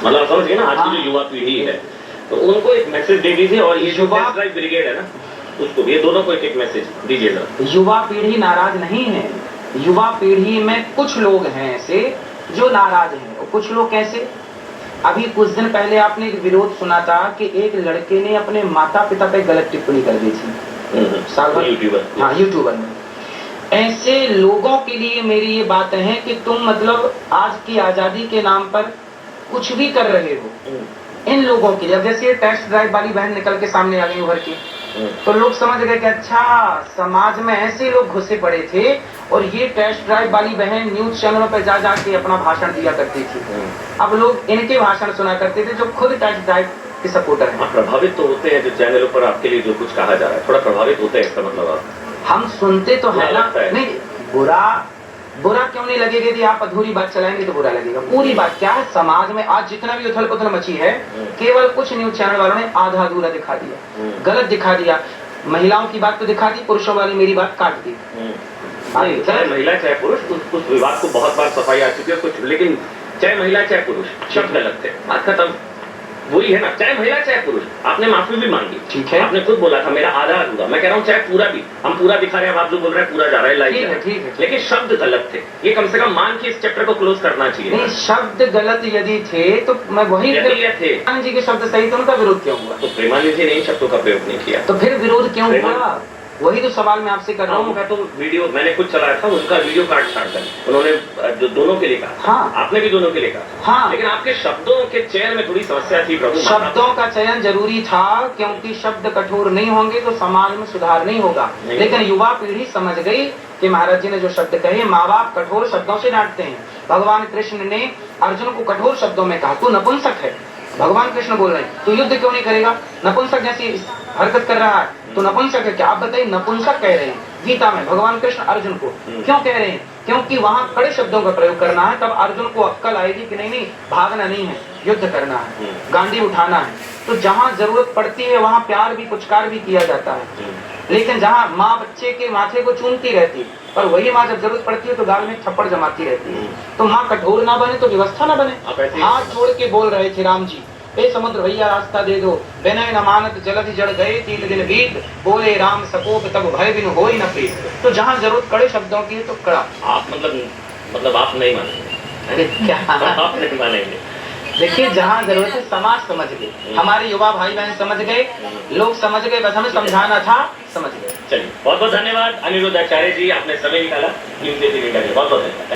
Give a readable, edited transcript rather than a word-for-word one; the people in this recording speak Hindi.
मतलब समझिए ना, आज की जो युवा पीढ़ी है तो उनको एक मैसेज दे दीजिए, और ये जो टेस्ट ड्राइव ब्रिगेड है ना उसको भी, ये दोनों को एक मैसेज दीजिएगा। युवा पीढ़ी नाराज नहीं है, युवा पीढ़ी में कुछ लोग हैं ऐसे जो नाराज हैं। और कुछ लोग कैसे, अभी कुछ दिन पहले आपने एक विरोध सुना था कि एक लड़के ने अपने माता पिता पे गलत टिप्पणी कर दी थी, साल भर यूट्यूबर, हाँ यूट्यूबर में। ऐसे लोगों के लिए मेरी ये बात है कि तुम मतलब आज की आजादी के नाम पर कुछ भी कर रहे हो। इन लोगों के लिए, अब जैसे ये टेस्ट ड्राइव वाली बहन निकल के सामने आ गई उभर के, तो लोग समझ गए कि अच्छा समाज में ऐसे लोग घुसे पड़े थे, और ये टेस्ट ड्राइव वाली बहन न्यूज चैनलों पर जा जाके अपना भाषण दिया करती थी। अब लोग इनके भाषण सुना करते थे जो खुद टेस्ट ड्राइव के सपोर्टर हैं। प्रभावित तो होते हैं जो चैनलों पर आपके लिए जो कुछ कहा जा रहा है, थोड़ा प्रभावित होते हैं, इसका मतलब आप हम सुनते तो है ना, है। नहीं बुरा क्यों नहीं लगेगा? यदि आप अधूरी बात चलाएंगे तो बुरा लगेगा। पूरी बात क्या है, समाज में आज जितना भी उथल पुथल मची है, केवल कुछ न्यूज चैनल वालों ने आधा अधूरा दिखा दिया, गलत दिखा दिया। महिलाओं की बात तो दिखा दी, पुरुषों वाली मेरी बात काट दी। चाहे महिला चाहे पुरुष, उस विवाद को बहुत बार सफाई आ चुकी है कुछ, लेकिन चाहे महिला चाहे पुरुष शब्द गलत थे, बात खत्म। वही है ना, चाहे महिला चाहे पुरुष, आपने माफी भी मांगी, ठीक है, आपने खुद बोला था मेरा आधा अधूरा, मैं कह रहा हूँ चाहे पूरा भी, हम पूरा दिखा रहे हैं, आप जो बोल रहे हैं पूरा जा रहा है लाइव, ठीक है, लेकिन शब्द गलत थे। ये कम से कम मान के इस चैप्टर को क्लोज करना चाहिए। नहीं, शब्द गलत यदि थे तो मैं वही थे जी के शब्द सही, तो उनका विरोध क्यों हुआ? तो प्रेमानंद जी ने इन शब्दों का प्रयोग नहीं किया, तो फिर विरोध क्यों हुआ? वही तो सवाल मैं आपसे कर रहा हूँ। मैं तो वीडियो मैंने खुद चलाया था, उनका वीडियो काट कर उन्होंने जो दोनों के लिए कहा, हाँ, आपने भी दोनों के लिए कहा, हाँ, लेकिन आपके शब्दों के चयन में थोड़ी समस्या थी प्रभु। शब्दों का चयन जरूरी था, क्योंकि शब्द कठोर नहीं होंगे तो समाज में सुधार नहीं होगा। लेकिन युवा पीढ़ी समझ गई कि महाराज जी ने जो शब्द कहे, माँ बाप कठोर शब्दों से डांटते हैं। भगवान कृष्ण ने अर्जुन को कठोर शब्दों में कहा, तू नपुंसक है। भगवान कृष्ण बोल रहे हैं, तू युद्ध क्यों नहीं करेगा? नपुंसक जैसी हरकत कर रहा है, तो नपुंसक है क्या? आप बताइए, नपुंसक कह रहे हैं गीता में भगवान कृष्ण अर्जुन को। क्यों कह रहे हैं? क्योंकि वहां कड़े शब्दों का प्रयोग करना है, तब अर्जुन को अक्कल आएगी कि नहीं, भागना नहीं है, युद्ध करना है, गांडी उठाना है। तो जहां जरूरत पड़ती है वहां प्यार भी पुचकार भी किया जाता है। लेकिन जहां माँ बच्चे के माथे को चूमती रहती है, पर वही माँ जब जरूरत पड़ती है तो गाल में थप्पड़ जमाती रहती है। तो माँ कठोर ना बने तो व्यवस्था ना बने। हाथ जोड़ के बोल रहे थे राम जी, ए समुद्र भैया रास्ता दे दो, विनय न मानत जलधि जड़ गए, 3 दिन बीत, बोले राम सकोप तब भय बिनु होई न प्रीत। तो जहाँ जरूरत कड़े शब्दों की है तो कड़ा। आप मतलब आप नहीं मानेंगे क्या? आप नहीं मानेंगे। देखिए, जहाँ जरूरत है समाज समझ गए, हमारे युवा भाई बहन समझ गए, लोग समझ गए, बस हमें समझाना था, समझ गए। चलिए, बहुत बहुत धन्यवाद अनिरुद्ध आचार्य जी, आपने समय निकाला न्यूज़ 18 इंडिया के लिए। बहुत बहुत धन्यवाद।